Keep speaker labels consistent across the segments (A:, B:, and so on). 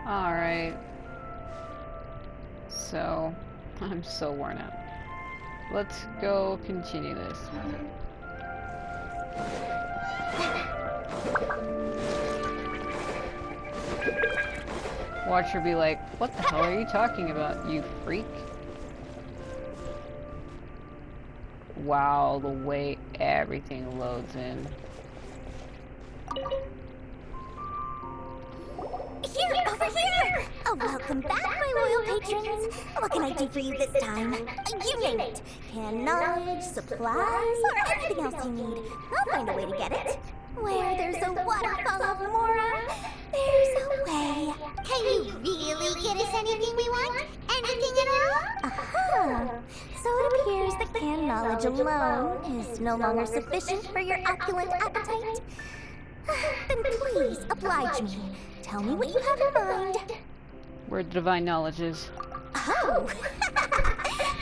A: Alright. So, I'm so worn out. Let's go continue this. Watch her be like, what the hell are you talking about, you freak? Wow, the way everything loads in.
B: Here, over here! Oh, welcome back, my loyal patrons. What can I do for you this time? You name it. Canned knowledge, supplies, or anything else you need. I'll find a way to get it. Where there's a waterfall of Mora, there's a way.
C: Can you really get us anything we want? Anything at all?
B: Aha! So it appears that canned knowledge alone is no longer sufficient for your opulent appetite. Then please, oblige me. Tell me what you have in mind.
A: Where the divine knowledge is.
B: Oh!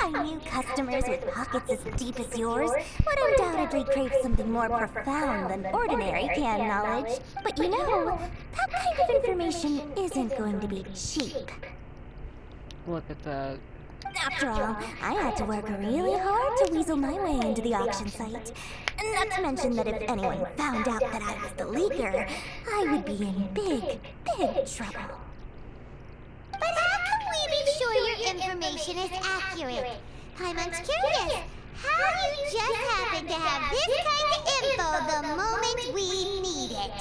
B: I knew customers with pockets as deep as yours would undoubtedly crave something more profound than ordinary canned knowledge. But you know, that kind of information isn't going to be cheap.
A: Look at that.
B: After all, I had to work really hard to weasel my way into the auction site. Not to mention that if anyone found out that I was the leaker, I would be in big, big trouble.
C: But how can we be sure your information is accurate? Paimon's curious. How you just happen to have this kind of info the moment we need it?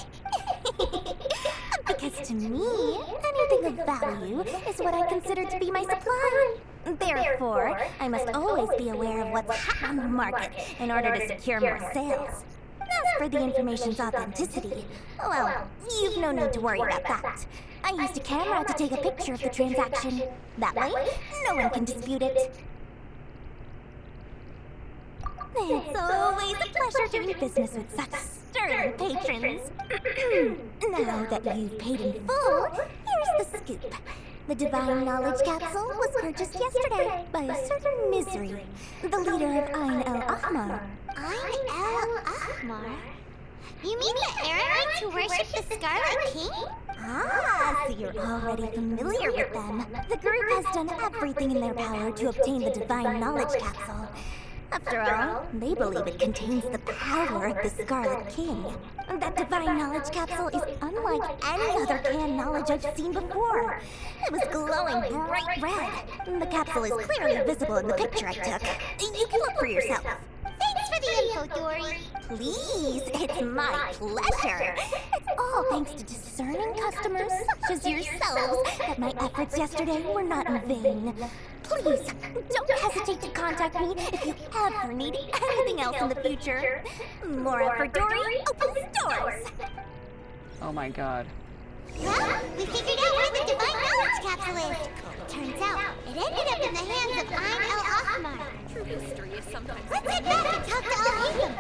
B: Because to me, anything of value is what I consider to be my supply. Therefore, I must always be aware of what's hot on the market in order to secure more sales. As for the information's authenticity, well, you've no need to worry about that. I used a camera to take a picture of the transaction. That way, no one can dispute it. It's always a pleasure doing business with such stern patrons. Now that you've paid in full, here's the scoop. The Divine Knowledge Capsule was purchased yesterday by a certain Misery, the leader of Ain el-Ahmar.
C: Ain el-Ahmar? You mean the Aramites who worship the Scarlet King?
B: Ah, so you're already familiar with them. The group has done everything in their power to obtain the Divine Knowledge Capsule. After all, they believe it contains the power of the Scarlet King. That Divine Knowledge Capsule is unlike any other canned knowledge I've seen before. It was glowing bright red. The capsule is clearly visible in the picture I took. You can look for yourself.
C: Thanks for the info, Dory.
B: Please, it's my pleasure. It's all thanks to discerning customers such as yourselves that my efforts yesterday were not in vain. Please, don't hesitate to contact me if you ever need anything else in the future. Mora for Dory opens doors.
A: Oh my god.
C: Well, we figured out where the Divine Knowledge Capsule is. Turns out, it ended up in the hands of Ain el-Ahmar.
D: True history is sometimes...
C: Let's head back and talk to Al-Hizam.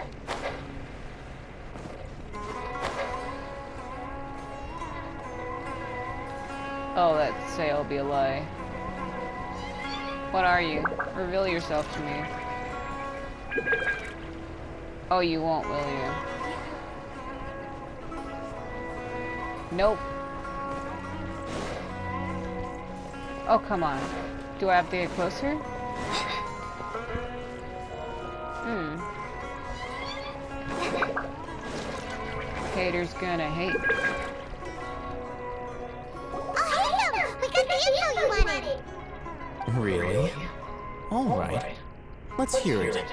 A: Oh, that sale be a lie. What are you? Reveal yourself to me. Oh, you won't, will you? Nope. Oh, come on. Do I have to get closer? Haters gonna hate.
C: Al-Hizam! We got the info you wanted!
E: Really? Alright. Let's hear it.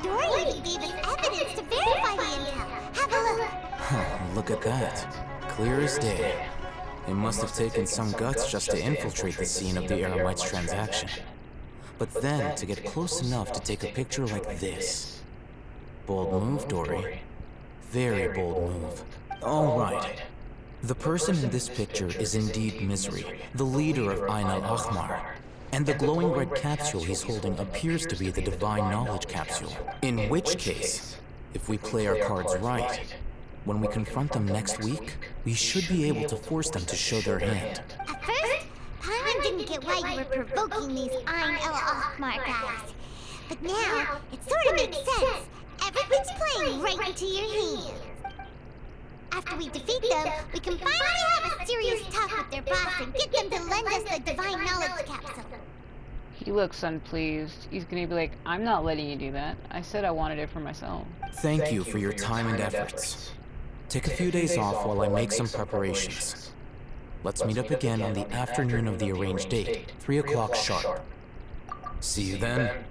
C: Dory gave us evidence to verify the intel. Have a look.
E: Huh, look at that. Clear as day. It must have taken some guts just to infiltrate the scene of the Eremite's transaction. But then, to get close enough to take a picture like this. Bold move, Dory. Very bold move. Alright. The person in this picture is indeed Misery, the leader of Ain el-Ahmar. And the glowing red capsule he's holding appears to be the Divine Knowledge Capsule. In which case, if we play our cards right, when we confront them next week, we should be able to force them to show their hand.
C: At first, Paimon didn't get why you were provoking these Ain el-Ahmar guys. But now, it sort of makes sense. Everything It's playing right into your hands. After we defeat them, we can finally have a serious talk with their boss and get them to lend us the Divine Knowledge Capsule.
A: He looks unpleased. He's gonna be like, I'm not letting you do that. I said I wanted it for myself.
E: Thank you for your time and efforts. Take a few days off while I make some preparations. Let's meet up again on the afternoon of the arranged date, 3 o'clock sharp. See you then.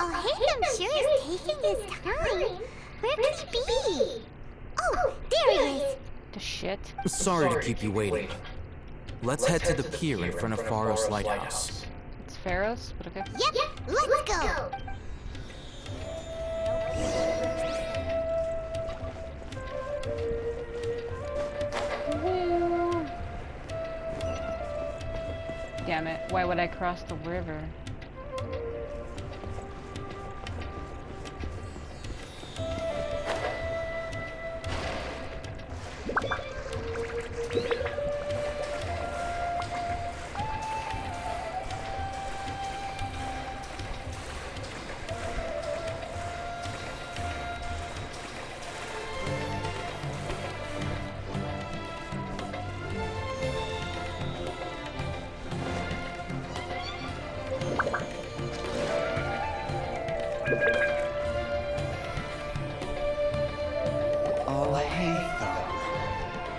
C: Oh, Haytham sure is taking his time. Where could he be? Oh, there he is.
A: The shit?
E: Sorry to keep you waiting. Let's head to the pier in front of Pharos Lighthouse.
A: It's Pharos, but okay.
C: Yep, let's go.
A: Woo. Damn it, why would I cross the river?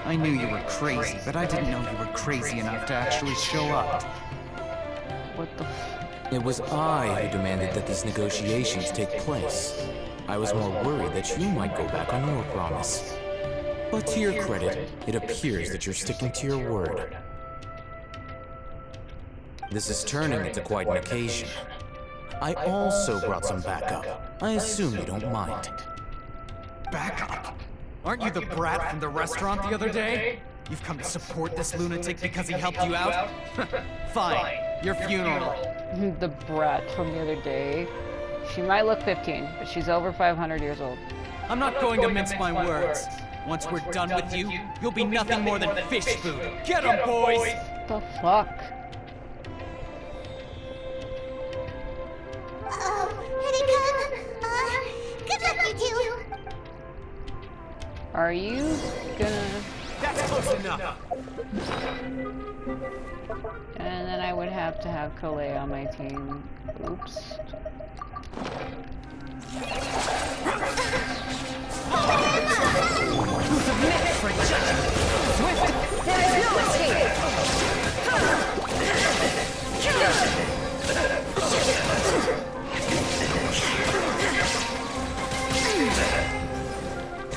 D: I knew you were crazy, but I didn't know you were crazy enough to actually show up.
A: What the
E: It was I who demanded that these negotiations take place. I was more worried that you might go back on your promise. But to your credit, it appears that you're sticking to your word. This is turning into quite an occasion. I also brought some backup. I assume you don't mind.
D: Backup? Aren't you the brat from the restaurant the other day? You've come to support this lunatic because he helped you out? Fine, your funeral.
A: The brat from the other day. She might look 15, but she's over 500 years old.
D: I'm not going to mince my words. Once we're done with you, you'll be nothing more than fish food. Get 'em, boys!
A: The fuck?
C: Uh-oh, here they come. Good luck, you two.
A: Are you gonna...
D: That's close enough.
A: And then I would have to have Kale on my team. Oops.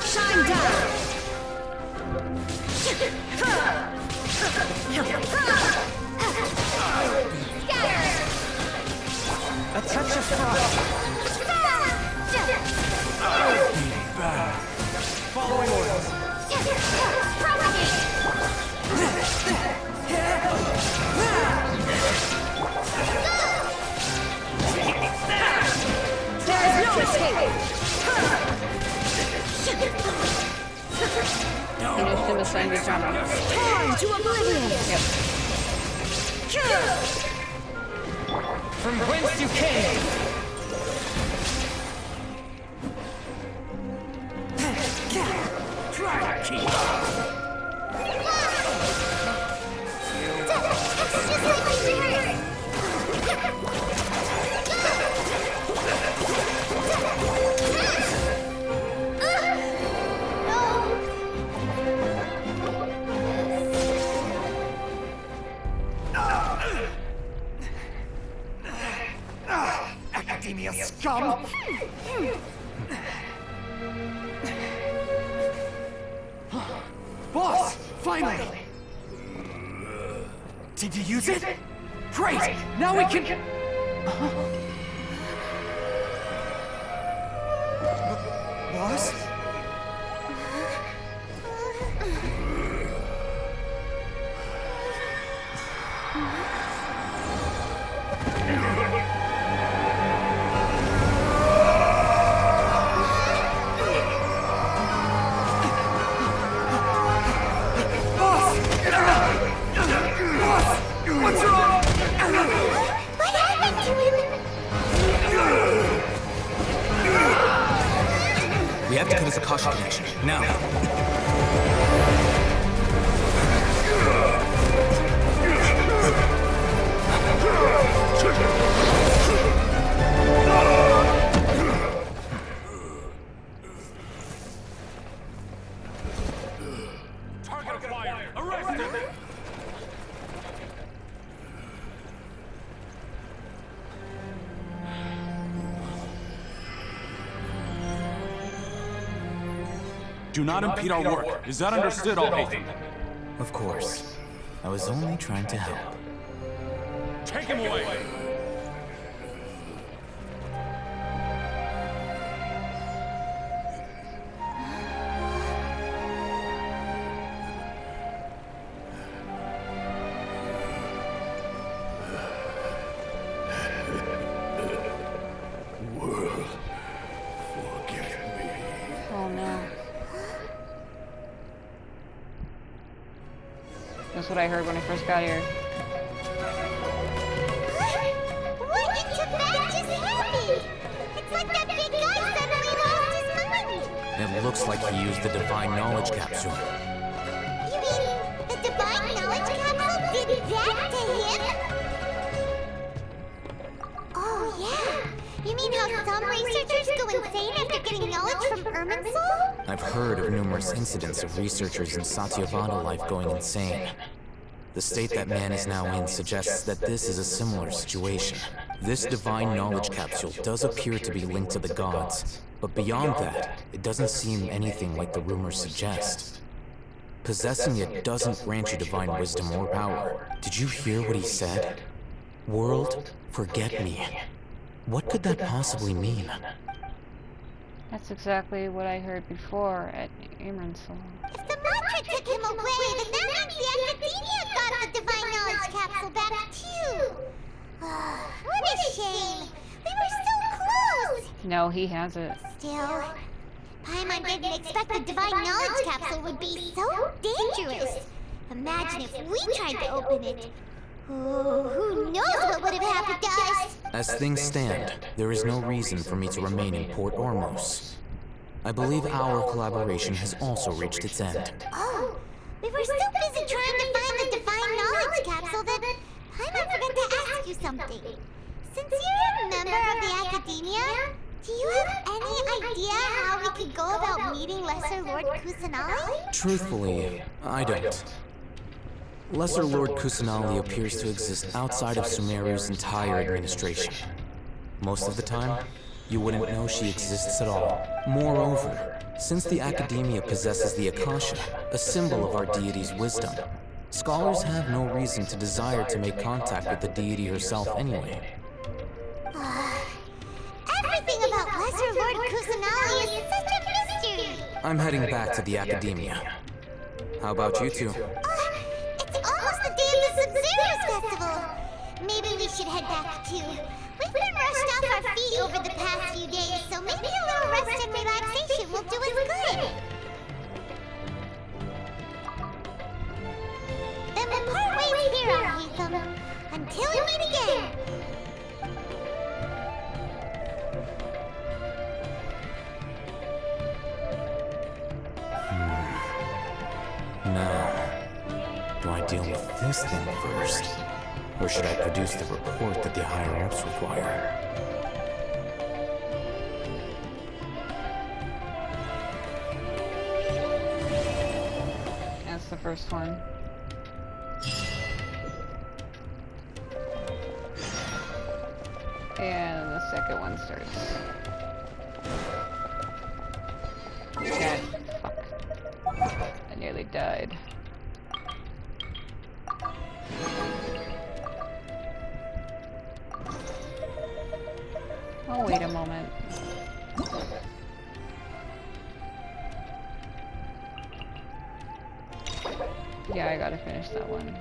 B: Shine down!
D: A touch of frost. Following orders.
B: There's no escape!
A: Finished in the same genre.
B: Torn to oblivion!
A: Yep.
D: From whence you came. Try to keep up.
C: Just like my spirit.
D: Academia scum! Boss! Finally! Did you use it? Great! Now we can... Boss? Boss!
E: this Akasha connection. Now!
F: Target acquired! Arrested! Do not impede our work. Is that understood, Al-Haytham?
E: Of course. I was only trying to help.
F: Take him away!
A: Oh no. That's what I heard when I first got here.
C: What in Tibet just happened? It's like that big guy suddenly lost his mind.
E: It looks like he used the Divine Knowledge Capsule.
C: You mean the Divine Knowledge Capsule did that to him? Oh, yeah. You mean how some researchers go insane after getting knowledge from Irminsul?
E: I've heard of numerous incidents of researchers in Satyavada life going insane. The state that man is now in suggests that this is a similar situation. This Divine Knowledge Capsule does appear to be linked to the gods, but beyond that, it doesn't seem anything like the rumors suggest. Possessing it doesn't grant you divine wisdom or power. Did you hear what he said? World, forget me. What could that possibly mean?
A: That's exactly what I heard before at Irminsul.
C: If the mantra took him away, then that means the Academia got the Divine Knowledge Capsule back too. What a shame. We were so close.
A: No, he has it.
C: Still, Paimon didn't expect the Divine Knowledge Capsule would be so dangerous. Imagine if we tried to open it. Oh, who knows what would have happened to us?
E: As things stand, there is no reason for me to remain in Port Ormos. I believe our collaboration has also reached its end.
C: Oh, we were so busy trying to find the Divine Knowledge Capsule that Paimon forgot to ask you something. Since you're a member of the Academia, do you have any idea how we could go about meeting Lesser Lord Kusanali?
E: Truthfully, I don't. Lesser Lord Kusanali appears to exist outside of Sumeru's entire administration. Most of the time, you wouldn't know she exists at all. Moreover, since the Academia possesses the Akasha, a symbol of our deity's wisdom, scholars have no reason to desire to make contact with the deity herself anyway.
C: Everything about Lesser Lord Kusanali is such a mystery!
E: I'm heading back to the Academia. How about you two?
C: It's almost the day of the Sabzeruz festival! Maybe we should head back too. We've been rushed off our feet over the past few days, so maybe a little rest and relaxation will do us good. Then we'll part ways here, Al-Haytham, until we meet again.
E: Now, do I deal with this thing first? Or should I produce the report that the higher-ups require?
A: That's the first one. And the second one starts. God, fuck. I nearly died. Oh, wait a moment. Yeah, I gotta finish that one.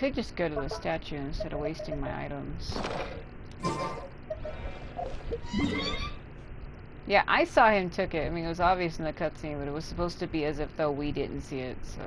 A: could just go to the statue instead of wasting my items. Yeah, I saw him took it. I mean, it was obvious in the cutscene, but it was supposed to be as if though we didn't see it, so...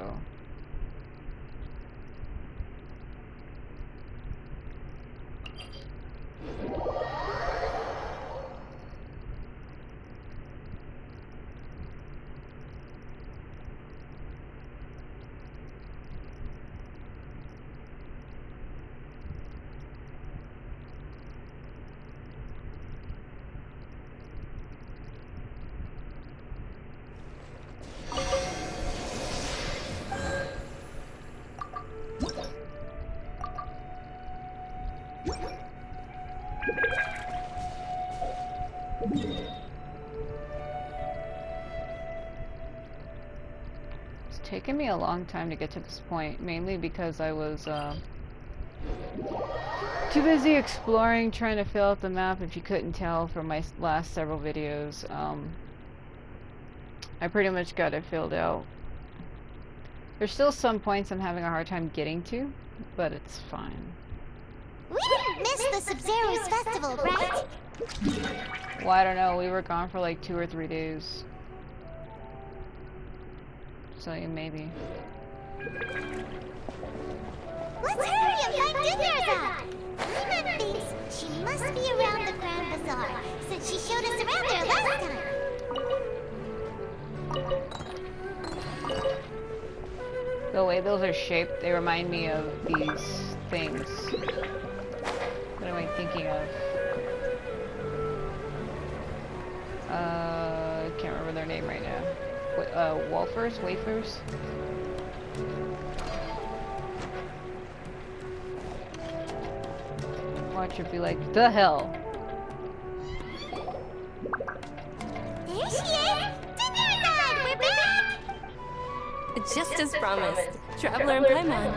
A: Taken me a long time to get to this point, mainly because I was too busy exploring, trying to fill out the map. If you couldn't tell from my last several videos, I pretty much got it filled out. There's still some points I'm having a hard time getting to, but it's fine.
C: We didn't miss the Sabzeruz festival, right?
A: Well, I don't know, we were gone for like 2 or 3 days. So yeah, maybe.
C: Let's hurry and find Déjà! Paimon thinks she must be around the Grand Bazaar, since she showed us around there last time.
A: The way those are shaped, they remind me of these things. What am I thinking of? Can't remember their name right now. Wafers? Watch it be like, the hell?
C: There she is! Déjà! We're back!
G: Just as promised, Traveler and Paimon.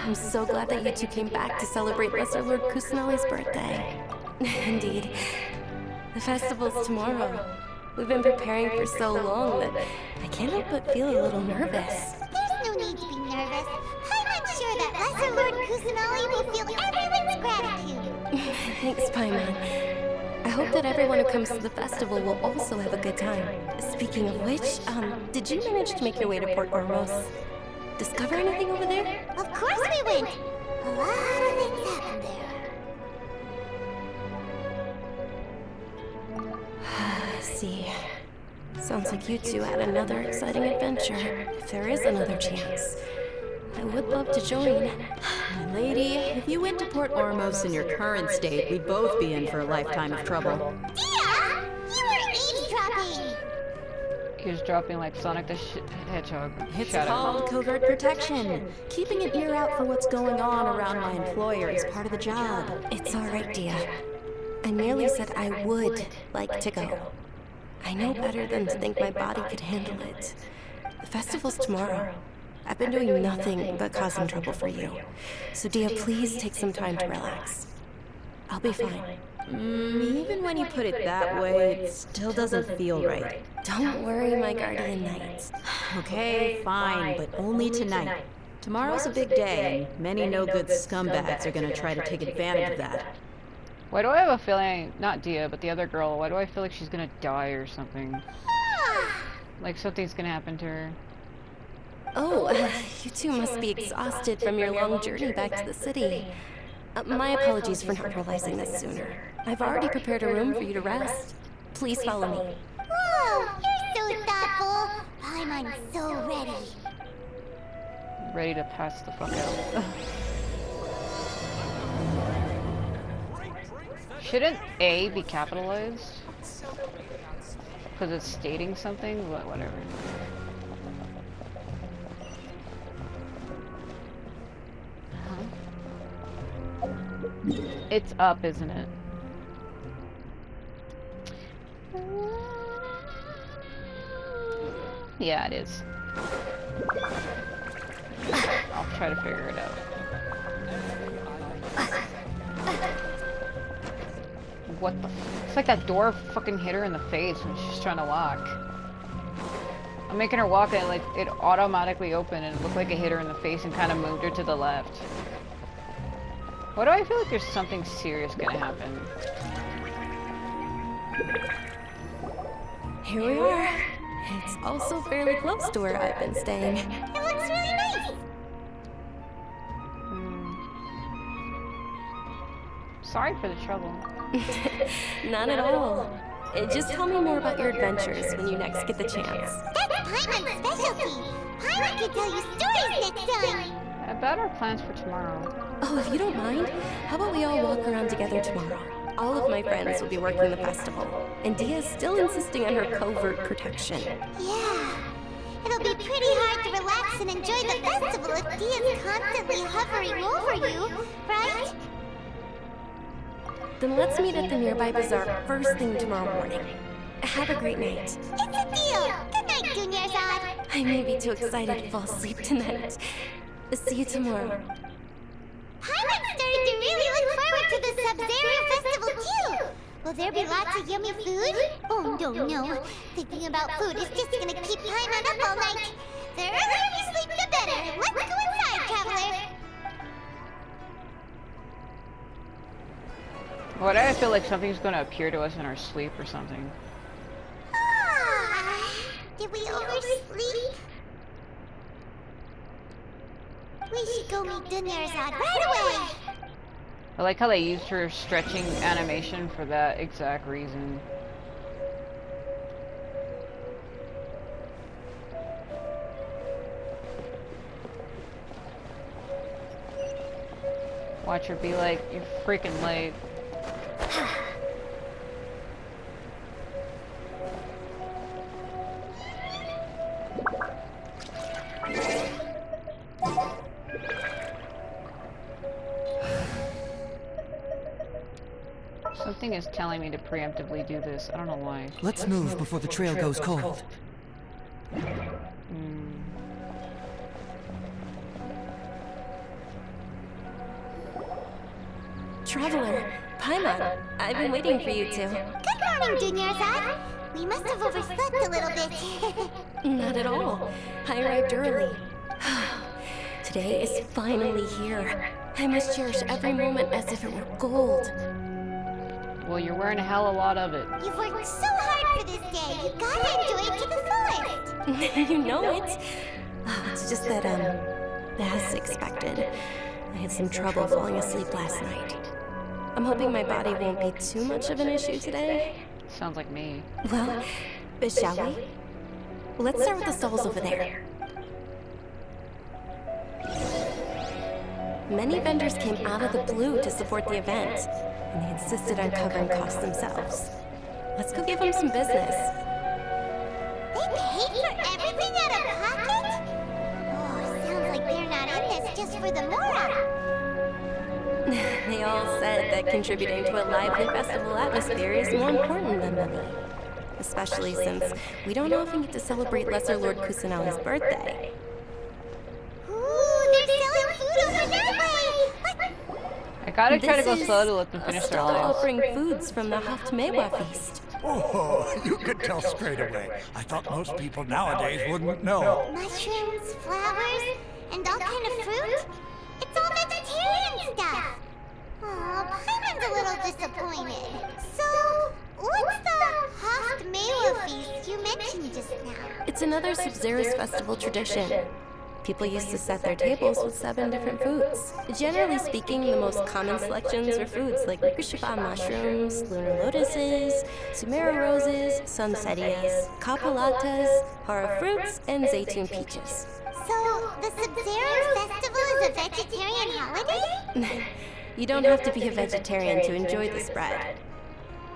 G: I'm so glad that you two came back to celebrate Lesser Lord Kusanali's birthday. Indeed. The festival's tomorrow. We've been preparing for so long that I can't help but feel a little nervous.
C: There's no need to be nervous. Paimon's sure that Lesser Lord Kusanali will feel everyone's gratitude.
G: Thanks, Paimon. I hope that everyone who comes to the festival will also have a good time. Speaking of which, did you manage to make your way to Port Ormos? Discover anything over there?
C: Of course we went! A lot of things happened there.
G: See. Sounds like you two had another exciting adventure. If there is another chance, I would love to join.
H: My lady, if you went to Port Ormos in your current state, we'd both be in for a lifetime of trouble.
C: Dia! You were eavesdropping!
A: Eavesdropping like Sonic the Hedgehog.
H: It's
A: Shadow.
H: called covert protection. Keeping an ear out for what's going on around my employer is part of the job.
G: It's alright, Dia. I merely said I would like to go. I know better than to think my body could handle it. The festival's tomorrow. I've been doing nothing but causing trouble for you. So Dia, please take some time to relax. I'll be fine.
H: Even when you put it that way, it still doesn't feel right.
G: Don't worry, my guardian knight.
H: Okay, fine, but only tonight. Tomorrow's a big day, and many no-good scumbags are gonna try to take advantage of that.
A: Why do I have a feeling, not Dia, but the other girl, why do I feel like she's gonna die or something? Like something's gonna happen to her.
G: Oh, you two must be exhausted from your long journey back to the city. My apologies for not realizing this sooner. I've already prepared a room for you to rest. Please follow me.
C: Whoa, you're so thoughtful. Paimon's so ready.
A: Ready to pass the fuck out. Shouldn't A be capitalized? Because it's stating something? But whatever. It's up, isn't it? Yeah, it is. I'll try to figure it out. What the it's like that door fucking hit her in the face when she's trying to walk. I'm making her walk and like it automatically opened and it looked like it hit her in the face and kind of moved her to the left. Why do I feel like there's something serious gonna happen?
G: Here we are. It's also fairly close to where I've been staying.
C: It looks really nice.
A: Sorry for the trouble.
G: Not at all. Just tell me more about your adventures when you next get the chance.
C: That's Paimon's specialty. Paimon can tell you stories next time.
A: About our plans for tomorrow.
G: Oh, if you don't mind, how about we all walk around together tomorrow? All of my friends will be working the festival, and Dia's still insisting on her covert protection.
C: Yeah. It'll be pretty hard to relax and enjoy the festival if Dia's constantly hovering over you, right?
G: Then let's meet at the nearby bazaar first thing tomorrow morning. Have a great night.
C: It's a deal. Good night, Dunyarzad.
G: I may be too excited to fall asleep tonight. See you tomorrow.
C: Paimon started to really look forward to the Sabzeruz festival too. Will there be lots of yummy food? Oh no. Thinking about food is just gonna keep Paimon up all night. The earlier we sleep, the better. Let's go inside, traveler.
A: Why do I feel like something's gonna appear to us in our sleep or something?
C: Did we oversleep? We should go meet Dunyarzad right away.
A: I like how they used her stretching animation for that exact reason. Watch her be like, you're freaking late. Something is telling me to preemptively do this. I don't know why.
I: Let's move before the trail goes cold.
G: Traveler, Paimon, I've been waiting for you two.
C: Good morning, Dunyarzad. We must have overslept a little bit.
G: Not at all. I arrived early. Today is finally here. I must cherish every moment as if it were gold.
A: Well, you're wearing a hell of a lot of it.
C: You've worked so hard for this day. You gotta enjoy it to the fullest.
G: You know it. It's just that, as expected, I had some trouble falling asleep last night. I'm hoping my body won't be too much of an issue today.
A: Sounds like me.
G: Well, shall we? Let's start with the stalls over there. Many vendors came out of the blue to support the event, and they insisted on covering costs themselves. Let's go give them some business.
C: They paid for everything out of pocket? Oh, sounds like they're not in this just for the mora.
G: They all said that contributing to a lively festival atmosphere is more important than money. Especially since we don't often get to celebrate Lesser Lord Kusanali's birthday.
C: Ooh, they're selling food over that way.
A: I gotta try to go
G: This
A: slow
G: is
A: to let them
G: a
A: finish their
G: stall
A: lines.
G: offering foods from the Haftmewa feast.
J: Oh, you could tell straight away. I thought most people nowadays wouldn't know.
C: Mushrooms, flowers, and all kind of fruit? It's all vegetarian stuff. Aw, Paimon's a little disappointed. So, what's the Haftmewa feast you mentioned just now?
G: It's another Sabzeruz festival tradition. People used to set their tables with 7 different foods. Generally speaking, the most common selections are foods like Rikushaba mushrooms, lunar lotuses, sumera roses, sunsettias, kapalatas, hara fruits, and zaytun peaches.
C: So, the Sabzeruz festival is a vegetarian holiday?
G: You don't have to be a vegetarian to enjoy the spread.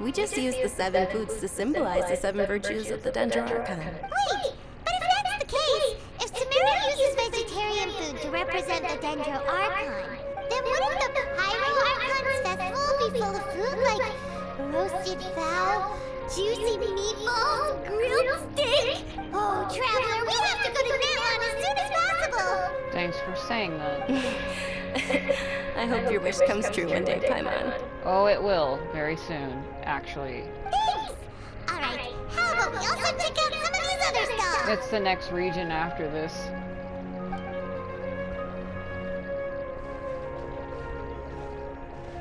G: We just use the 7 foods to symbolize the 7 virtues of the Dendro Archon.
C: Wait, but if that's the case, if Samara uses vegetarian food to represent the Dendro Archon, then wouldn't the Pyro Archon's festival be full of food like roasted fowl, juicy meatballs, grilled steak? Oh, Traveler, we have to go to Natlan as soon as possible!
A: Thanks for saying that.
G: I hope your wish comes true one day, Paimon.
A: Oh, it will. Very soon, actually.
C: Thanks! Alright, how about we also check out some of these other stalls?
A: It's the next region after this.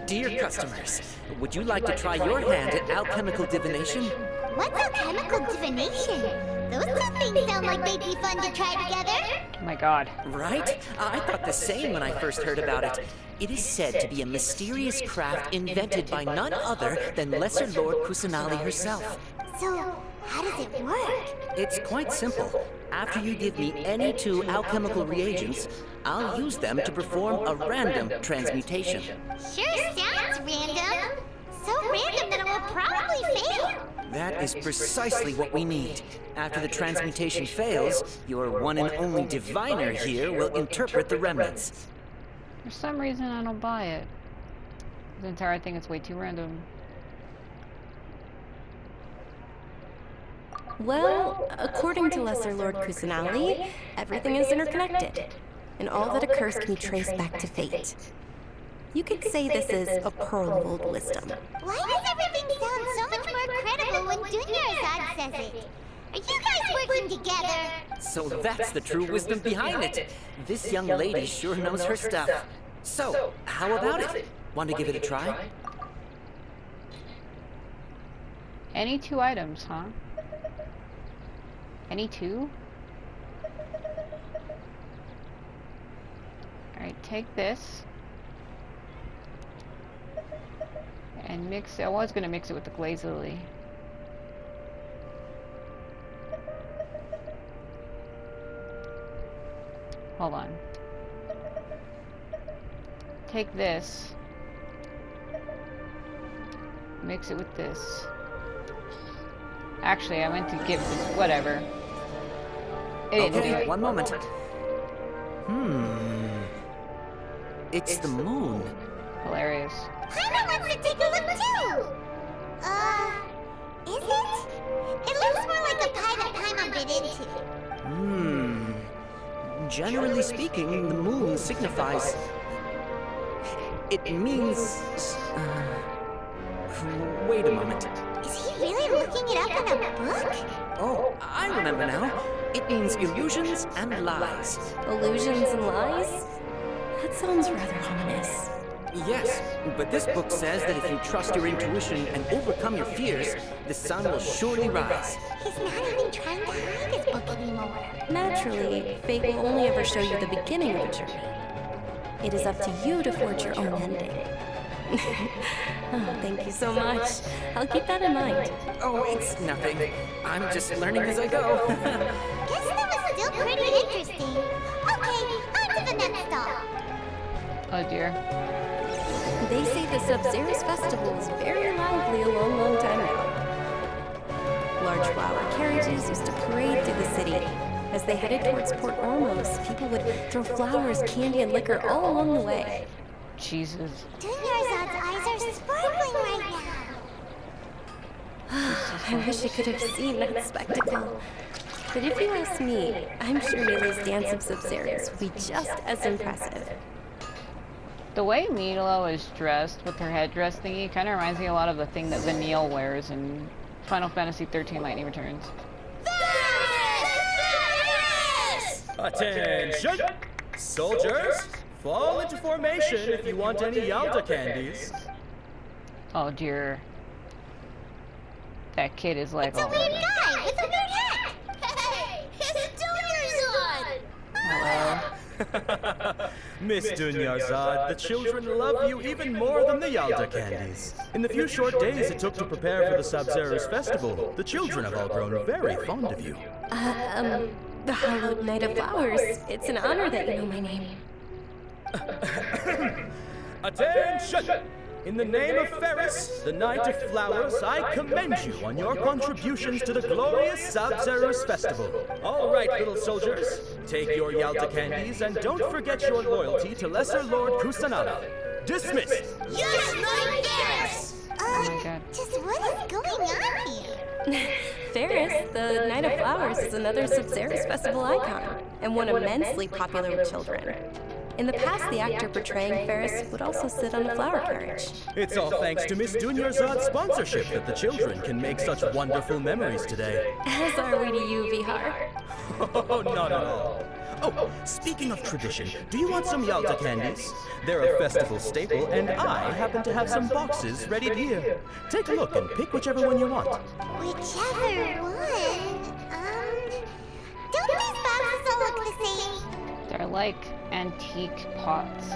K: Dear customers, would you like to try your hand at alchemical divination?
C: What's alchemical divination? Those two things sound like they'd be fun to try together.
A: Oh my god.
K: Right? I thought the same when I first heard about it. It is said to be a mysterious craft invented by none other than Lesser Lord Kusanali herself.
C: So, how does it work?
K: It's quite simple. After you give me any 2 alchemical reagents, I'll use them to perform a random transmutation.
C: Sure sounds random. So random that it will probably fail.
K: That is precisely what we need. After the transmutation fails, your one and only diviner here will interpret the remnants.
A: For some reason, I don't buy it. The entire thing is way too random.
G: Well, according to Lesser Lord Kusanali, everything is interconnected, and all that occurs can be traced back to fate. You could say this is a pearl of old wisdom.
C: Why does everything sound so much more credible when Dunyarzad says it? Are you guys working together?
K: So that's the true wisdom behind it. This young lady sure knows her stuff. So, how about it? Want to give it a try?
A: Any 2 items, huh? Any 2? Alright, take this. And mix it. I was gonna mix it with the glaze lily. Hold on. Take this. Mix it with this. Actually, I meant to give this. Whatever. It didn't do
K: Okay,
A: it.
K: one moment. It's the moon.
A: Hilarious.
C: Paimon wants to take a look too! Is it? It looks more like a pie that Paimon bit into.
K: Generally speaking, the moon signifies... It means... wait a moment.
C: Is he really looking it up in a book?
K: Oh, I remember now. It means illusions and lies.
G: Illusions and lies? That sounds rather ominous.
K: Yes, but this book says that if you trust your intuition and overcome your fears, the sun will surely rise.
C: He's not even trying to hide his book anymore.
G: Naturally, fate will only ever show you the beginning of a journey. It is up to you to forge your own ending. Oh, thank you so much. I'll keep that in mind.
K: Oh, it's nothing. I'm just learning as I go.
C: Guess that was still pretty interesting. Okay, on to the next stop.
A: Oh dear.
G: They say the Sabzeruz festival was very lively a long, long time ago. Large flower carriages used to parade through the city. As they headed towards Port Ormos, people would throw flowers, candy, and liquor all along the way.
A: Jesus.
C: Dunyarzad's eyes are sparkling right now.
G: I wish I could have seen that spectacle. But if you ask me, I'm sure Mila's dance of Sabzeruz would be just as impressive.
A: The way Milo is dressed with her headdress thingy kind of reminds me a lot of the thing that Vanille wears in Final Fantasy XIII Lightning Returns.
L: Attention! Soldiers, fall into formation if you want any Yalta candies.
A: Oh dear. That kid is like,
C: It's a weird guy with a weird hat. Hey, it's Dunyarzad.
A: hello.
L: Miss Dunyarzad, the children love you even more than the Yalta candies. In the few short days it took to prepare for the Sabzeruz festival, the children have all grown very fond of you.
G: The Hallowed Knight of Flowers. It's an honor that you know my name.
L: Attention! In the name of Ferris, the Knight of Flowers, I commend you on your contributions to the glorious Sabzeruz festival. All right, little soldiers, take your Yalta candies and don't forget your loyalty to Lesser Lord Kusanali. Dismissed!
C: Yes, Knight Ferris!
A: Oh my god.
C: Just what is going on here?
G: Ferris, the Knight of Flowers, is another Sabzeruz festival icon, and one immensely popular with children. In the past, the actor portraying Ferris would also sit on a flower carriage.
L: It's all thanks to Miss Dunyarzad's sponsorship that the children can make such wonderful memories today.
G: As are we to you, Vihar.
L: Oh, not at all. Oh, speaking of tradition, do you want some Yalta candies? They're a festival staple, and I happen to have some boxes ready here. Take a look and pick whichever one you want.
C: Whichever one? Don't these boxes all look the same?
A: They're like antique pots.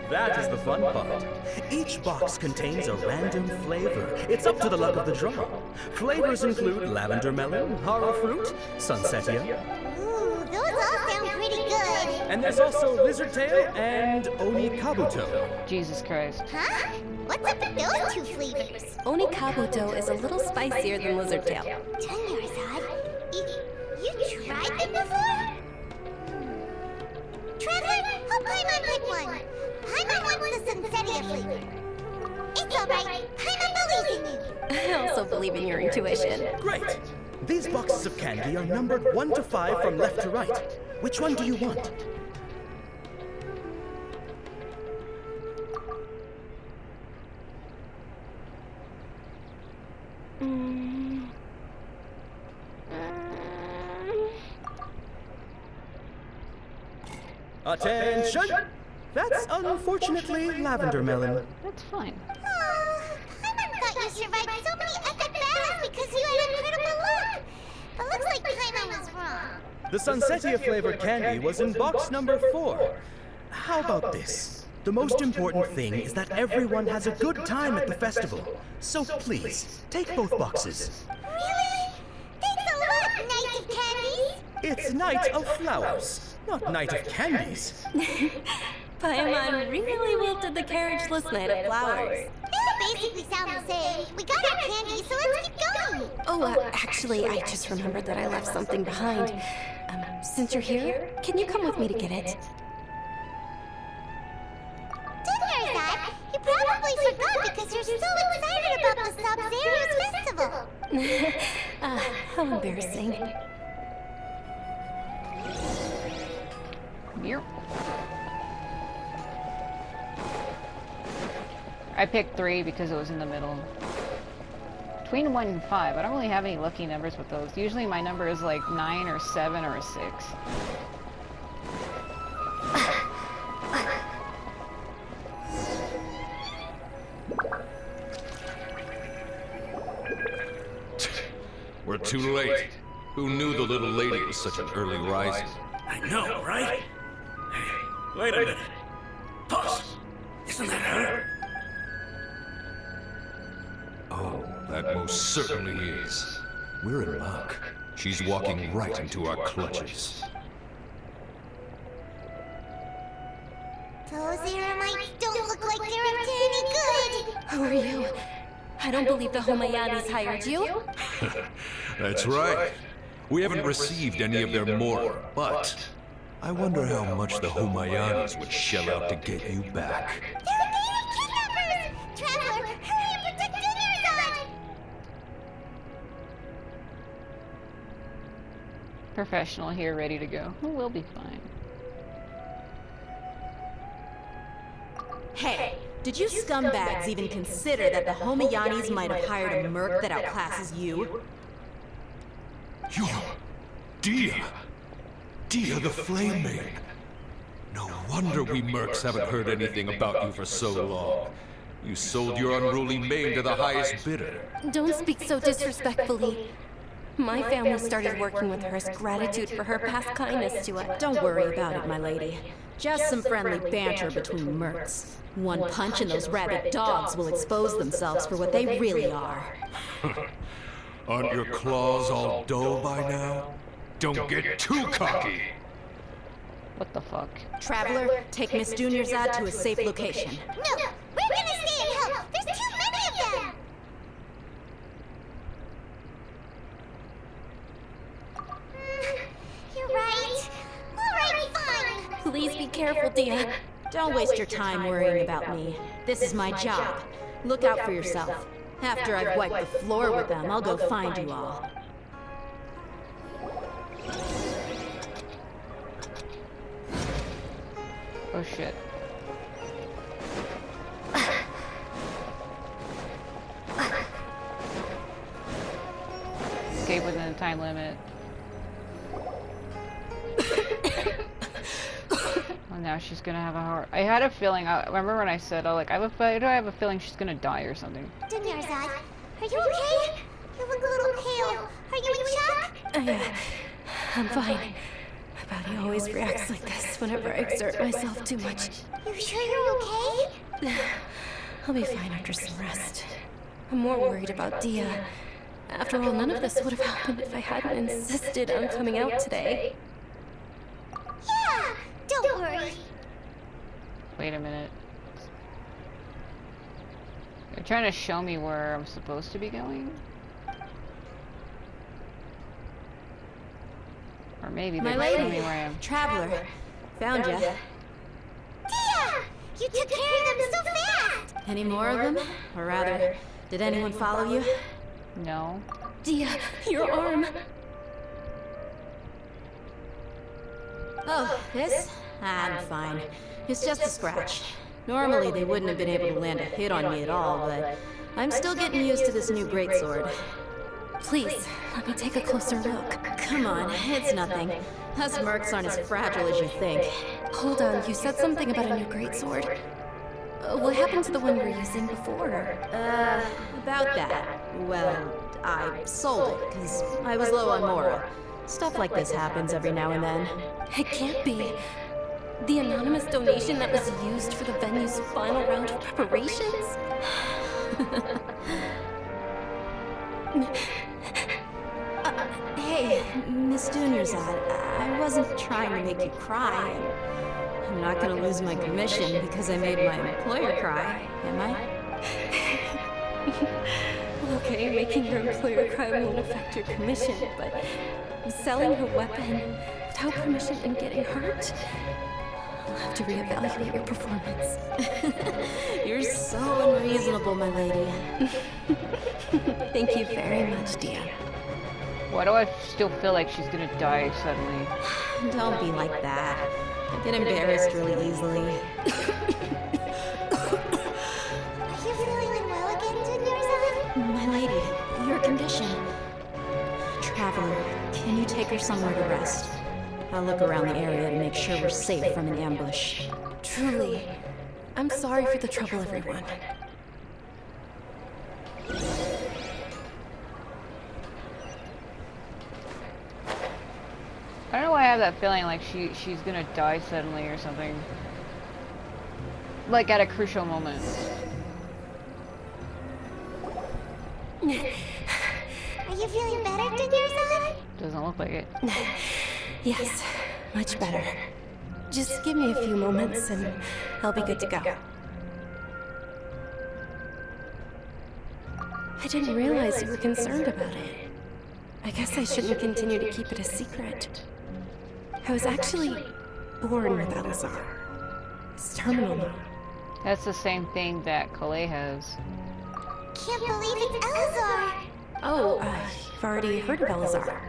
L: That is the fun part. Each box contains a random flavor. It's up to the luck of the draw. Flavors include lavender melon, horror fruit, sunsetia.
C: Ooh, those all sound pretty good.
L: And there's also lizard tail and oni kabuto.
A: Jesus Christ.
C: Huh? What's up with those two flavors?
G: Oni kabuto is a little spicier than lizard tail.
C: Dunyarzad, you tried them before? Traveler, help Paimon pick one. Paimon wants the sunsetia flavor. It's alright. Paimon believes in you.
G: I also believe in your intuition.
L: Great. These boxes of candy are numbered 1 to 5 from left to right. Which one do you want? Attention! That's unfortunately lavender melon.
A: That's fine.
C: Paimon thought you survived so many epic battles because you had incredible luck. But looks like Paimon was wrong.
L: The sunsetia flavored candy was in box number 4. How about this? The most important thing is that everyone has a good time at the festival. So please, take both boxes.
C: Really? Thanks a lot, Knight of Candies.
L: It's Night of Flowers, not Night of Candies.
G: Paimon really wilted the carriageless Knight of Flowers.
C: They basically sound the same. We got our candy, so let's keep going.
G: Oh, actually, I just remembered that I left something behind. Since you're here, can you come with me to get it?
C: Dunyarzad, you probably forgot because you're so excited about the Sabzeruz festival.
G: How embarrassing.
A: Yep. I picked 3 because it was in the middle. Between 1 and 5. I don't really have any lucky numbers with those. Usually my number is like 9 or 7 or a 6.
M: We're too late. Who knew the little lady was such an early riser?
J: I know, right? Hey, wait a minute. Pause. Isn't that her?
M: Oh, that most certainly is. We're in luck. She's walking right into our clutches.
C: Those Eremites don't look like they're up to any good.
G: Who are you? I don't believe the Homayanis hired you.
M: That's right. We haven't received any of their mortar, but I wonder how much the Homayanis would shell out to get you back.
C: They're kidnappers! Traveler, hurry and protect Dunyarzad!
A: Professional here, ready to go. We'll be fine.
H: Hey, did you scumbags even consider that the Homayanis might have hired a merc that outclasses you?
M: You... Déjà! Déjà the Flame Maiden! No wonder we mercs haven't heard anything about you for so long. You sold your unruly maid to the highest bidder.
G: Don't speak so disrespectfully. My family started working with her as gratitude for her past kindness to us.
H: Don't worry about it, my lady. Just some friendly banter between mercs. One punch and those rabid dogs will expose themselves for what they really are.
M: Aren't your claws all dull by now? Don't get too cocky!
A: What the fuck?
H: Traveler, take Miss Dunyarzad to a safe location.
C: No, we're gonna stay and help. There's too many of them. You're right. All right, fine.
G: Please be careful, Déjà.
H: Don't waste your time worrying about me. This is my job. Look out for yourself. After I've wiped the floor with them, I'll go find you all.
A: Oh shit. Escape within the time limit. Well, now she's gonna have a heart. I had a feeling. I remember when I said, "Oh, like I have a feeling she's gonna die or something."
C: Dunyarzad, are you okay? You look a little pale. Are you in shock?
G: Yeah, I'm fine. My body always reacts like this whenever I exert myself too much.
C: You sure you're okay?
G: I'll be fine after some rest. I'm more worried about Dia. After all, none of this would have happened if I hadn't insisted on coming out today.
C: Yeah, don't worry.
A: Wait a minute. You're trying to show me where I'm supposed to be going? Or maybe they're showing me where I am.
H: Traveler, found ya.
C: Dia! You took care of them so fast!
H: Any more of them? Or rather, did anyone follow you?
A: No.
G: Dia, your arm!
H: Oh, this? I'm fine. It's just a scratch. Normally they wouldn't have been able to land a hit on me at all, but I'm still getting used to this new greatsword.
G: Please, let me take a closer look.
H: Come on, it's nothing. Us mercs aren't as fragile as you think.
G: Hold on, you said something about a new greatsword. What happened to the one you were using before?
H: About that. Well, I sold it, because I was low on Mora. Stuff like this happens every now and then.
G: It can't be. The anonymous donation that was used for the venue's final round of preparations?
H: Hey, Miss Dunyarzad, I wasn't trying to make you cry. I'm not gonna lose my commission because I made my employer cry, am I?
G: Okay, making your employer cry won't affect your commission, but selling her weapon without permission and getting hurt? I'll have to reevaluate your performance.
H: You're so unreasonable, my lady.
G: Thank you very much, Dia.
A: Why do I still feel like she's gonna die suddenly?
H: Don't be like that. I get embarrassed really easily.
C: Are you feeling unwell again, Dunyarzad?
H: My lady, your condition. Traveler, can you take her somewhere to rest? I'll look around the area to make sure we're safe from an ambush.
G: Truly, I'm sorry for the trouble, everyone.
A: I don't know why I have that feeling like she's gonna die suddenly or something. Like at a crucial moment.
C: Are you feeling better, Dunyarzad?
A: Doesn't look like it.
G: Yes, much better. Just give me a few moments and I'll be good to go. I didn't realize you were concerned about it. I guess I shouldn't continue to keep it a secret. I was actually born with Elazar. It's terminal now.
A: That's the same thing that Calais has.
C: Can't believe it's Elazar!
G: Oh, you've already heard of Elazar.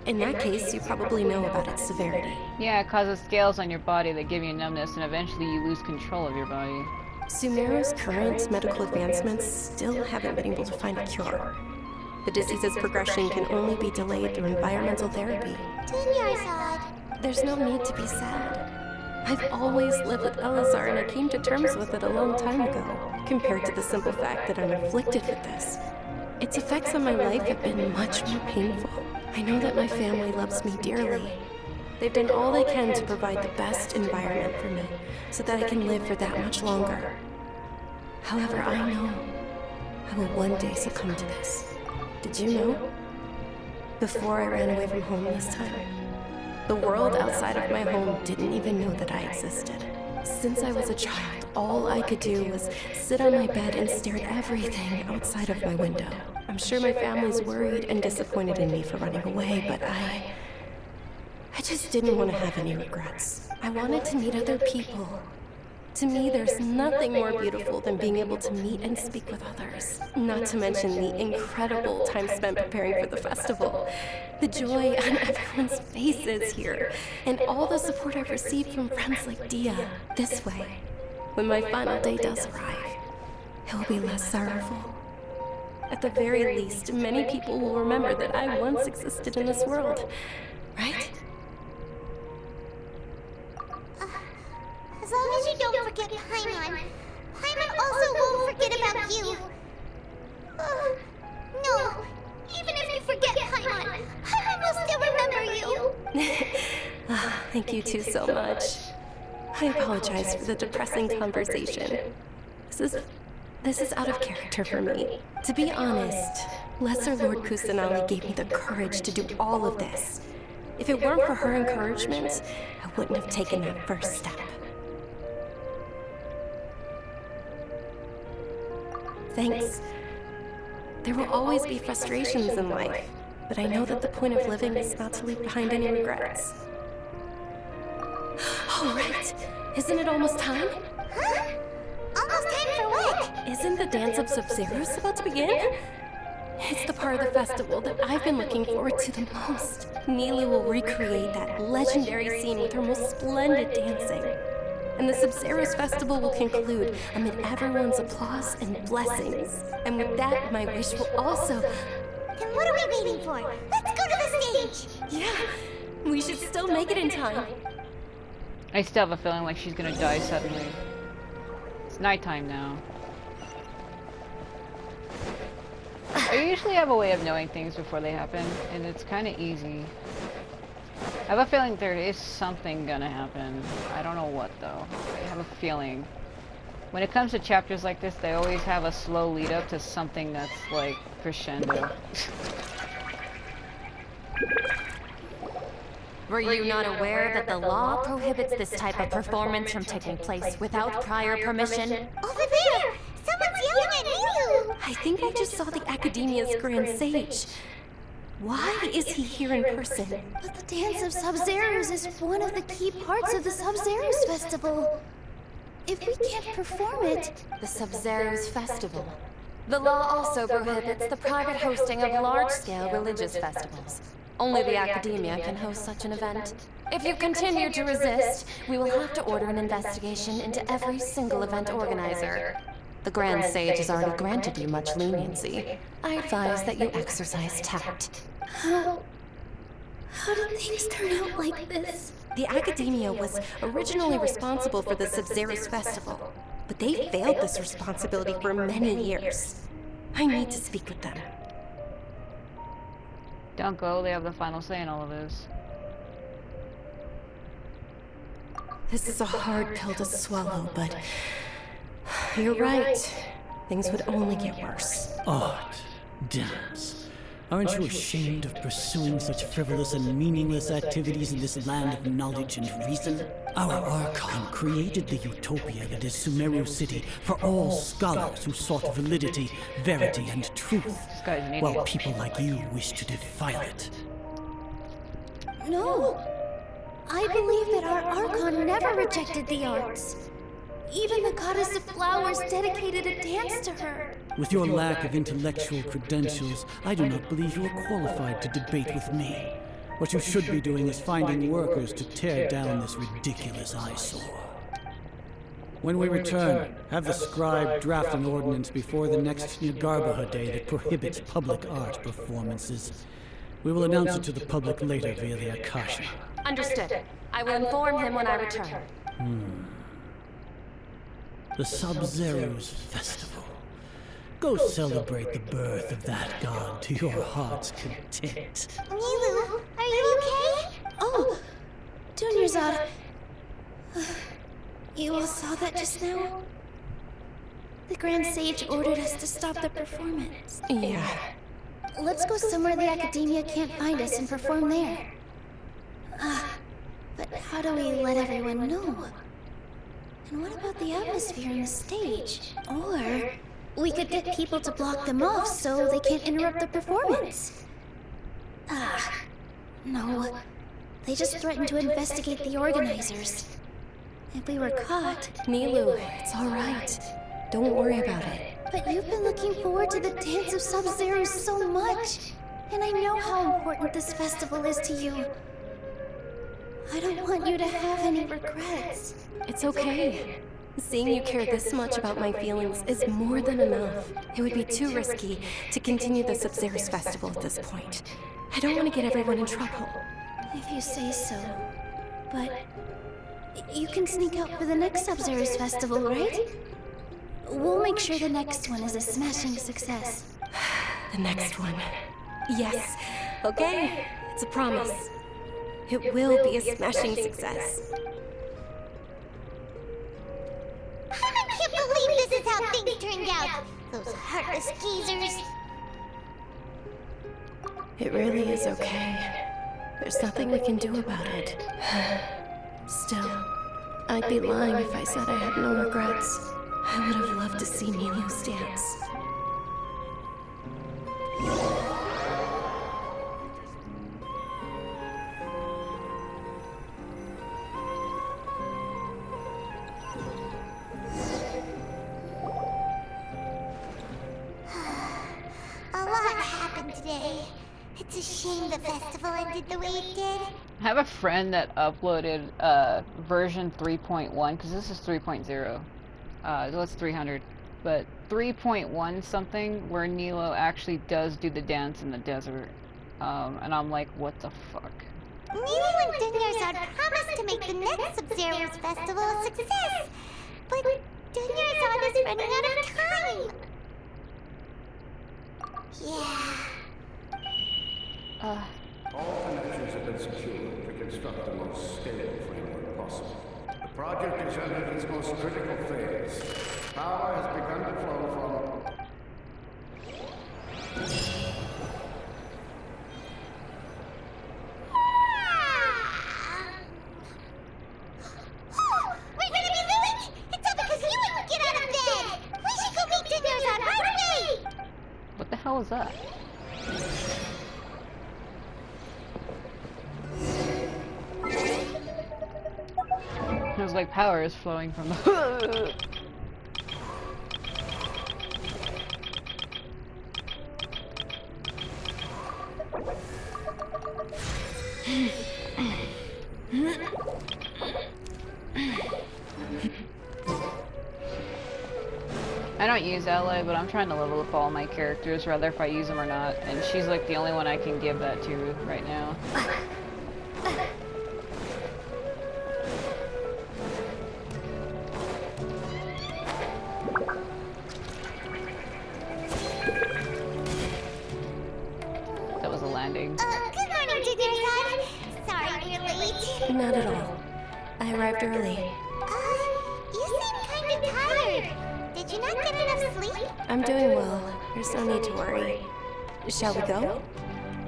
G: In that case, you probably know about its severity.
A: Yeah, it causes scales on your body that give you numbness, and eventually you lose control of your body.
G: Sumeru's current medical advancements still haven't been able to find a cure. The disease's progression can only be delayed through environmental therapy.
C: Dunyarzad.
G: There's no need to be sad. I've always lived with Elazar, and I came to terms with it a long time ago, compared to the simple fact that I'm afflicted with this. Its effects on my life have been much more painful. I know that my family loves me dearly. They've done all they can to provide the best environment for me, so that I can live for that much longer. However, I know I will one day succumb to this. Did you know? Before I ran away from home this time, the world outside of my home didn't even know that I existed. Since I was a child, all I could do was sit on my bed and stare at everything outside of my window. I'm sure my family's worried and disappointed in me for running away, but I just didn't want to have any regrets. I wanted to meet other people. To me, there's nothing more beautiful than being able to meet and speak with others. Not to mention the incredible time spent preparing for the festival. The joy on everyone's faces here, and all the support I've received from friends like Dia. This way, when my final day does arrive, it will be less sorrowful. At the very least, many people will remember that I once existed in this world, right?
C: don't forget Paimon. Paimon also won't forget about you. No, even if you forget Paimon, Paimon will still remember you.
G: Thank you two so much. I apologize for the depressing conversation. This is out of character for me. To be honest, Lesser Lord Kusanali gave me the courage to do all of this. If it weren't for her encouragement, I wouldn't have taken that first step. Thanks. There will always be frustrations in life, but I know that the point of living is not to leave behind any regrets. All right. Isn't it almost time?
C: Huh? Almost time for what?
G: Isn't the dance of Sabzeruz about to begin? It's the part of the festival that I've been looking forward to the most. Nilu will recreate that legendary scene with her most splendid dancing. And the Sabzeruz festival will conclude amid everyone's applause and blessings. And with that, my wish will also...
C: Then what are we waiting for? Let's go to the stage!
G: Yeah, we should still make it in time.
A: I still have a feeling like she's gonna die suddenly. It's nighttime now. I usually have a way of knowing things before they happen, and it's kind of easy. I have a feeling there is something gonna happen. I don't know what though. I have a feeling. When it comes to chapters like this, they always have a slow lead up to something that's like crescendo.
N: Were you not aware that the law prohibits this type of performance from taking place without prior permission?
C: Over there! Someone's yelling at Nilu!
G: I think I just saw the Academia's Grand Sage. Why is he here in person?
B: But the dance of Sabzeruz is one of the key parts of the Sabzeruz festival. If we can't perform it...
N: The Sabzeruz festival. The law also prohibits the private hosting of large-scale religious festivals. Only the Academia can host such an event. If you continue to resist, we will have to order an investigation into every single event organizer. The Grand Sage has already granted you much leniency. I advise that you exercise tact.
B: How did things turn out like this?
G: The Academia was originally responsible for the Sabzeruz festival, but they failed this responsibility for many years. I need to speak with them.
A: Don't go, they have the final say in all of this.
G: This is a hard pill to swallow, but you're right. Things would only get worse.
I: Art, dance. Aren't you ashamed of pursuing such frivolous and meaningless activities in this land of knowledge and reason? Our Archon created the utopia that is Sumeru City for all scholars who sought validity, verity, and truth, while people like you wish to defile it.
B: No. I believe that our Archon never rejected the arts. Even the goddess of flowers dedicated a dance to her.
I: With your lack of intellectual credentials, I do not believe you are qualified to debate with me. What you should be doing is finding workers to tear down this ridiculous eyesore. When we return, have the scribe draft an ordinance before the next Nyagarbha Day that prohibits public art performances. We will announce it to the public later via the Akasha.
N: Understood. I will inform him when I return.
I: The Sabzeruz Festival. Go celebrate the birth of that god to your heart's content.
C: Nilu, are you okay?
B: Oh, Dunyarzad. You all saw that just now? The Grand Sage ordered us to stop the performance.
G: Yeah.
B: Let's go somewhere the Academia can't find us and perform there. But how do we let everyone know? And what about the atmosphere and the stage? Or we could get people to block them off so they can't interrupt the performance. No. They just threatened to investigate the organizers. If we were caught...
G: Nilu, it's alright. Don't worry about it.
B: But you've been looking forward to the dance of Sabzeruz so much. And I know how important this festival is to you. I don't want you to have any regrets.
G: It's okay. Seeing you care this much about my feelings is more than enough. It would be too risky to continue the Sabzeruz festival at this point. I don't want to get everyone in trouble.
B: If you say so. But You can sneak out for the next Sabzeruz festival, right? We'll make sure the next one is a smashing success.
G: The next one. Yes. Okay. It's a promise. It will be a smashing success.
C: I can't believe this is how things turned out. Those heartless geezers.
G: It really is okay. There's nothing we can do about it. Still, I'd be lying if I said I had no regrets. I would have loved to see Milu's dance.
C: A lot happened today. It's a shame the festival ended the way it did.
A: I have a friend that uploaded version 3.1, because this is 3.0. So it's 300. But 3.1 something, where Nilo actually does do the dance in the desert. And I'm like, what the fuck?
C: Nilo and Dunyarzad promised to make the next Sabzeruz festival a success. But Dunyarzad is running out of time. Yeah.
O: All connections have been secured to construct the most stable framework possible. The project is entered its most critical phase. Power has begun to flow from...
C: We're gonna be late! It's all because you wouldn't get out of bed! We should go meet Dunyarzad right away!
A: What the hell is that? It was like power is flowing from the... I don't use ally, but I'm trying to level up all my characters, rather if I use them or not, and she's like the only one I can give that to right now. That was a landing.
C: Good morning, Dunyarzad. Sorry we're late.
G: Not at all. I arrived early.
C: You seem kinda tired. Did you not get enough sleep?
G: I'm doing well. There's no need to worry. Shall we go?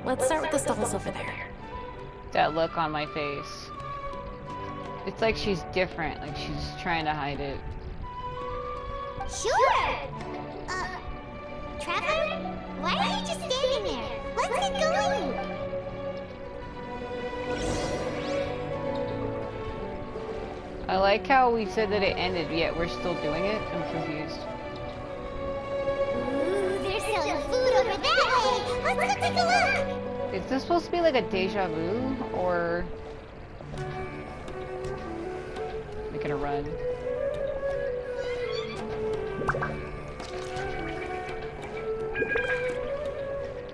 G: Let's start with the stalls over there.
A: That look on my face. It's like she's different, like she's trying to hide it.
C: Sure! Traveler? Why are you just standing there? Let's get going!
A: I like how we said that it ended, yet we're still doing it. I'm confused.
C: Ooh, they're selling food over that way! Let's go take a look!
A: Is this supposed to be like a deja vu, or... Making a run.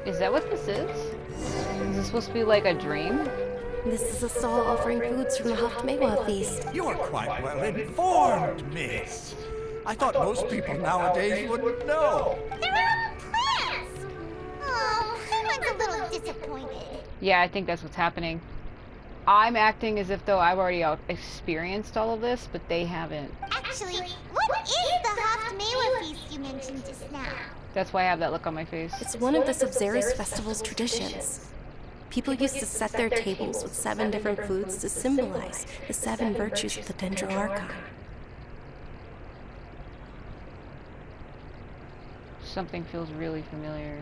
A: Is that what this is? Is this supposed to be like a dream?
G: This is a stall offering foods from the Haftmewa feast.
P: You are quite well informed, miss. I thought most people nowadays wouldn't know.
C: They're all plants! Oh, Paimon's a little disappointed.
A: Yeah, I think that's what's happening. I'm acting as if though I've already experienced all of this, but they haven't.
C: Actually, what is the Haftmewa feast you mentioned just now?
A: That's why I have that look on my face.
G: It's one of the Sabzeruz festival's traditions. People used to set their tables with 7 different foods to symbolize the 7 virtues of the Dendro Archon.
A: Something feels really familiar.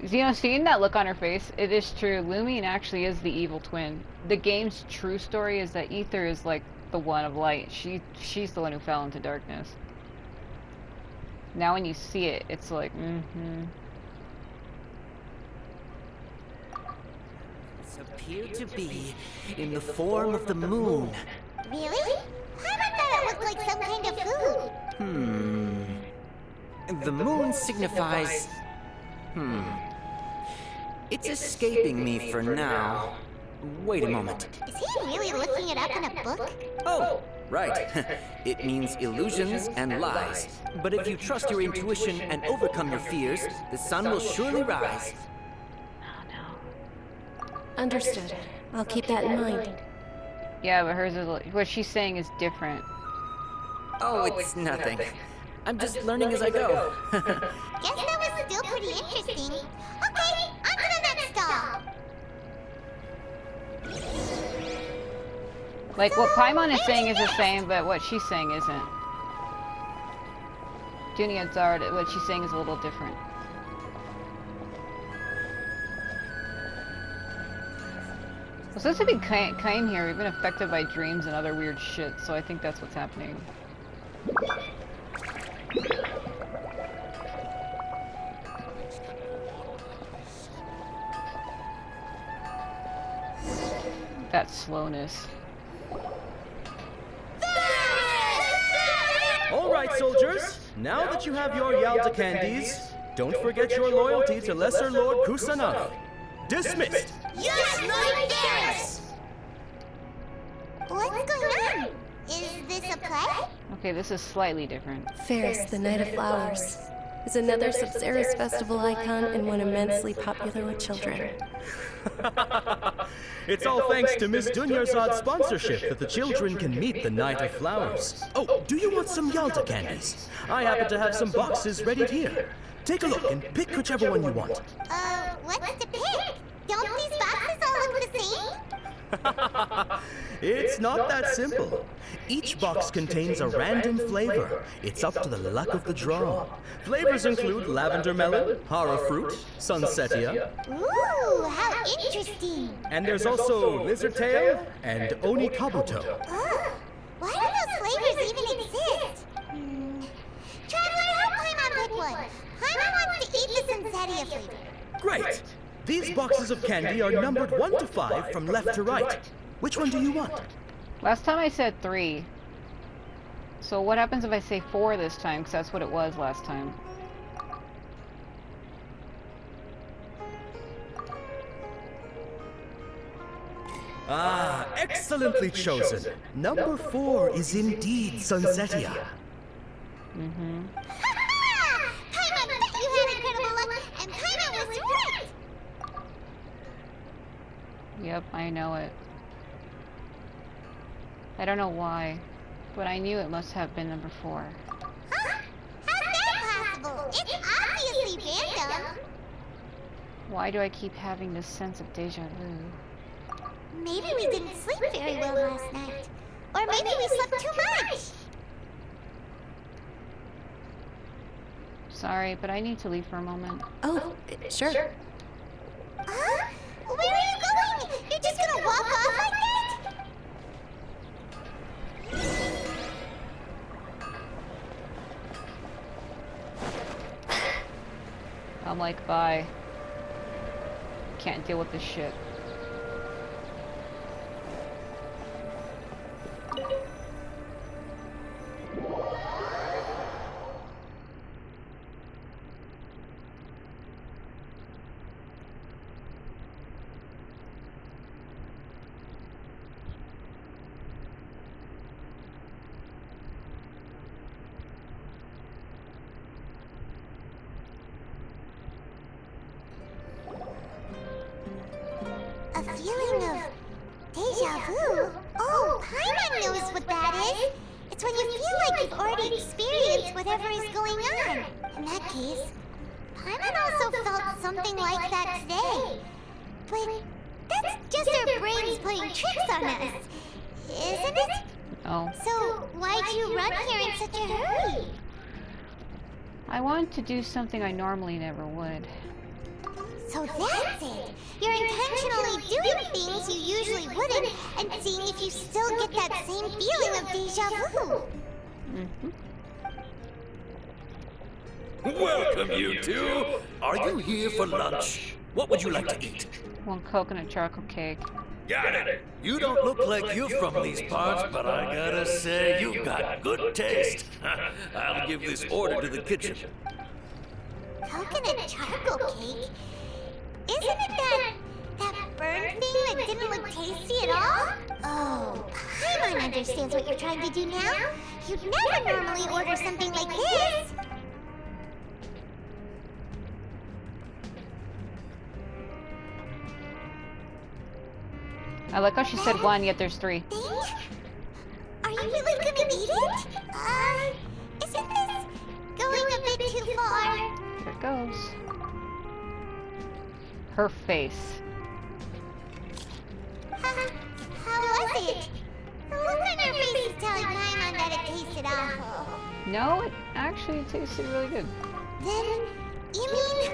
A: You know, seeing that look on her face, it is true. Lumion actually is the evil twin. The game's true story is that Aether is like the one of light. She's the one who fell into darkness. Now when you see it, it's like,
K: Appear to be in the form of the moon.
C: Really? Paimon thought it looked like some kind of food.
K: The moon signifies... It's escaping me for now. Wait a moment.
C: Is he really looking it up in a book?
K: Oh, right. It means illusions and lies. But if you trust your intuition and overcome your fears, the sun will surely rise.
G: Understood. I'll keep that in mind.
A: Yeah, but hers is, what she's saying is different.
K: Oh, it's nothing. I'm just learning as I go.
C: Guess that was still pretty interesting. Okay, on to the next stall.
A: Like, what Paimon is saying is the same, but what she's saying isn't. Dunia Zard, what she's saying is a little different. Well, since we came here, we've been affected by dreams and other weird shit, so I think that's what's happening. That slowness.
L: All right, soldiers. Now that you have your Yalta candies, don't forget your loyalty to Lesser Lord Kusanagi. Dismissed.
C: Yes, Lord Ferris! What's going on? Is this a play?
A: Okay, this is slightly different.
G: Ferris, the Night of Flowers, is another Sabzeruz festival icon and one immensely popular with children.
L: It's all thanks to Miss Dunyarzad's sponsorship that the children can meet the Night of Flowers. Oh, do you want some Yalta candies? I happen to have some boxes ready here. Take a look and pick whichever one you want.
C: What's to pick? Don't these boxes all look the same?
L: It's not that simple. Each box contains a random flavor. It's up to the luck of the draw. Flavors include lavender melon, hara fruit, sunsetia.
C: Ooh, how interesting.
L: And there's also lizard tail and oni kabuto.
C: Ugh, why do those flavors even exist? Traveler, help Paimon pick one. Paimon wants to eat the sunsetia flavor.
L: Great. These boxes of candy are numbered 1 to 5 from left to right. Which one do you want?
A: Last time I said 3. So what happens if I say 4 this time? Because that's what it was last time.
L: Ah, excellently chosen. Number 4 is indeed sunsetia.
A: Mm-hmm.
C: Paimon bet you had incredible luck, and Paimon was right!
A: Yep, I know it. I don't know why, but I knew it must have been number 4.
C: Huh? How's that possible? It's obviously random.
A: Why do I keep having this sense of deja vu?
C: Maybe we didn't sleep very well last night. Or maybe we slept too much.
A: Sorry, but I need to leave for a moment.
G: Oh, sure.
C: Huh? Where are you going? You're just gonna walk off like that?
A: I'm like, bye. Can't deal with this shit.
C: A feeling of deja vu? Oh, Paimon knows what that is. It's when you feel like you've already experienced whatever is going on. In that case, Paimon also felt something like that today. But that's just our brains playing tricks on us, isn't it?
A: Oh.
C: So, why'd you run here in such a hurry?
A: I wanted to do something I normally never would.
C: So that's it! You're intentionally doing things you usually wouldn't and seeing if you still get that same feeling of deja vu.
J: Welcome, you two. Are you here for lunch? What would you like to eat?
A: One coconut chocolate cake.
J: Got it. You don't look like you're from these parts, but I gotta say, you got good taste. I'll give this order to the kitchen.
C: Coconut charcoal cake? Isn't it that burned thing that didn't look tasty at all? Oh, Paimon understands what you're trying to do now. You'd never normally order something like this.
A: I like how she said one, yet there's three.
C: Are you really gonna eat it? Isn't this going a bit too far?
A: Here it goes. Her face.
C: How was it? The look on your face is telling Paimon that it tasted awful.
A: No, it actually tasted really good.
C: Then, you mean...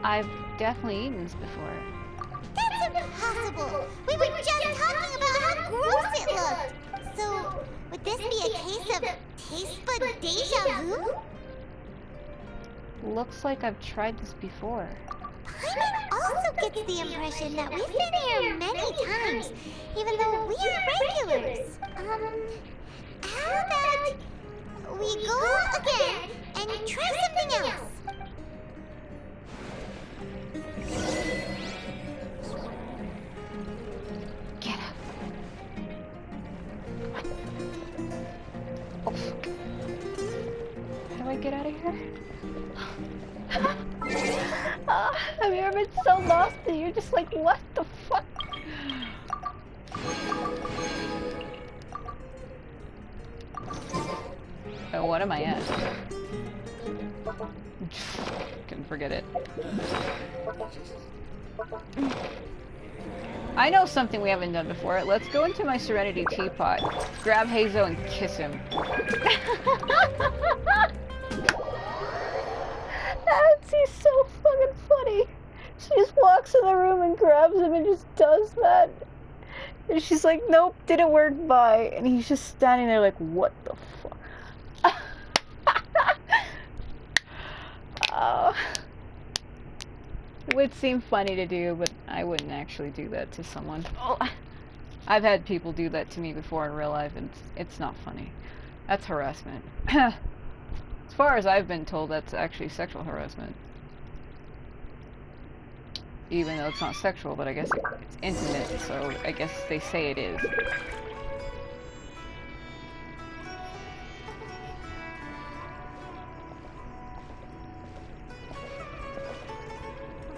A: I've definitely eaten this before.
C: That's impossible! We were just talking about how gross it looked! So, would this be a case of taste bud deja vu?
A: Looks like I've tried this before.
C: Paimon also gets the impression that we've been here many times, even though we are regulars. How about we go again and try something else?
A: Get up. Oh. How do I get out of here? Have you ever been so lost that you're just like, what the fuck? Oh, what am I at? Can forget it. I know something we haven't done before. Let's go into my Serenity teapot, grab Hazo, and kiss him. That's so fucking funny. She just walks in the room and grabs him and just does that. And she's like, nope, didn't work, bye. And he's just standing there like, what the fuck? Oh. It would seem funny to do, but I wouldn't actually do that to someone. Oh. I've had people do that to me before in real life, and it's not funny. That's harassment. As far as I've been told, that's actually sexual harassment. Even though it's not sexual, but I guess it's intimate, so I guess they say it is.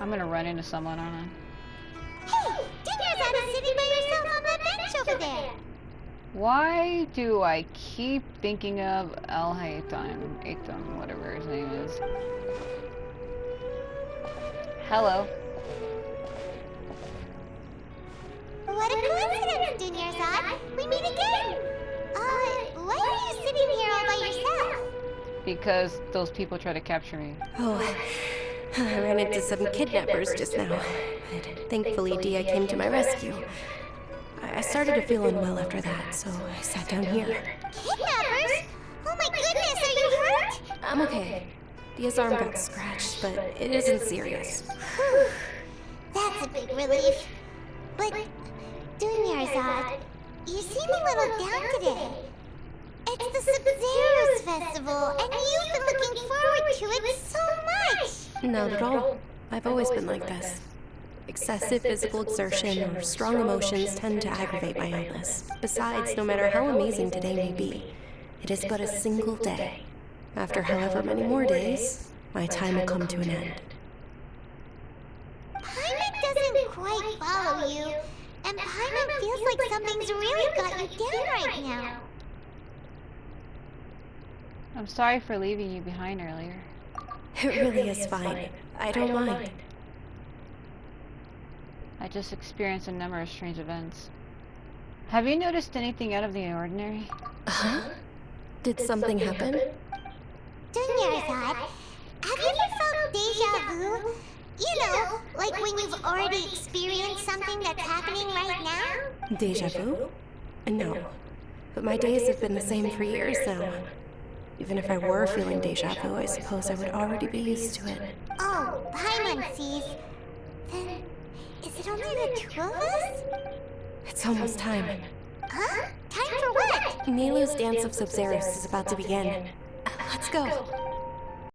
A: I'm gonna run into someone, aren't I?
C: Hey! Dinner's out of sitting by yourself on that bench over there!
A: Why do I keep thinking of El Haytham, whatever his name is? Hello.
C: What a coincidence, Dunyarzad! We meet again! Why are you sitting here all by yourself?
A: Because those people try to capture me.
G: Oh, I ran into some kidnappers just now, but thankfully Dia came to my rescue. I started to feel unwell after that, so I sat down here.
C: Kidnappers? Oh my goodness, are you hurt?
G: I'm okay. Dia's arm got scratched, but it isn't serious.
C: Whew. That's a big relief. But, Dunyarzad, you seem a little down today. It's the Sabzeruz festival, and you've been looking forward to it so much!
G: Not at all. I've always been like this. Excessive physical exertion or strong emotions tend to aggravate my illness. Besides, no matter how amazing today may be, it is but a single day. After however many more days, my time will come to an end.
C: Paimon doesn't quite follow you, and Paimon feels like something's really got you down right now.
A: I'm sorry for leaving you behind earlier.
G: It really is fine. I don't mind.
A: I just experienced a number of strange events. Have you noticed anything out of the ordinary?
G: Huh? Did something happen?
C: Dunyarzad, have you ever felt déjà vu? You know, like when you've already experienced something that's happening right now?
G: Déjà vu? No. But my days have been the same for years now. Even if I were feeling déjà vu, I suppose I would already be used to it.
C: Oh, Paimon sees. Then, is it only the two of us?
G: It's almost time.
C: Huh? Time for what?
G: Nilou's dance of Sabzeruz is about to begin. Let's go.